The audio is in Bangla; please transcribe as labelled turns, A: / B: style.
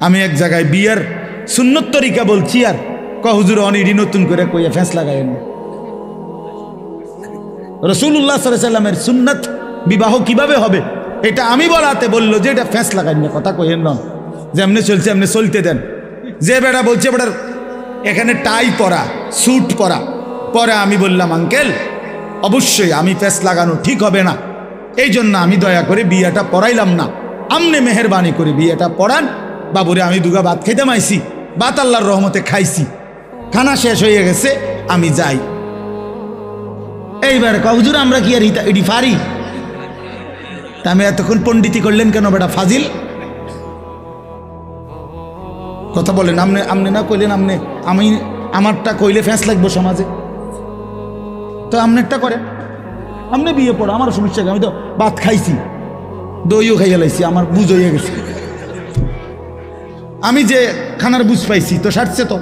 A: আমি এক জায়গায় বিয়ের সুন্নত তরিকা বলছি, আর হুজুর অনিডি নতুন করে কইয়া ফেঁস লাগাইন। রাসূলুল্লাহ সাল্লাল্লাহু আলাইহি ওয়াসাল্লামের সুন্নাত বিবাহ কিভাবে হবে এটা আমি বলাতে বললো যে এটা ফেঁস লাগাইন না, কথা কইেন না, যেমনি চলছে এমনি চলতে দেন। যে বেটা বলছে বেটার এখানে টাই পরা, স্যুট পরা, পরে আমি বললাম আঙ্কেল অবশ্যই আমি ফেঁস লাগানো ঠিক হবে না, এই জন্য আমি দয়া করে বিয়েটা পড়াইলাম না, আমনে মেহেরবানি করে বিয়েটা পড়ান। বাবুরে আমি দুগা ভাত খেতে মাইছি, ভাত আল্লাহর রহমতে খাইছি, খানা শেষ হয়ে গেছে, আমি যাই। এইবার হুজুর আমরা কি আর ইডি ফারি? তা আমি এতক্ষণ পণ্ডিতি করলেন কেন বেটা ফাজিল? কথা বলেন, আমনে না কইলেন, আমি আমারটা কইলে ফ্যাঁস লাগবো সমাজে, তো আমনেরটা করেন, আমনে বিয়ে পড়ো, আমার সমস্যা কি? আমি তো ভাত খাইছি, দইও খাইয়া লাইছি, আমার বুঝ হয়ে গেছে, আমি যে খানার বুঝ পাইছি তো সারছে তো।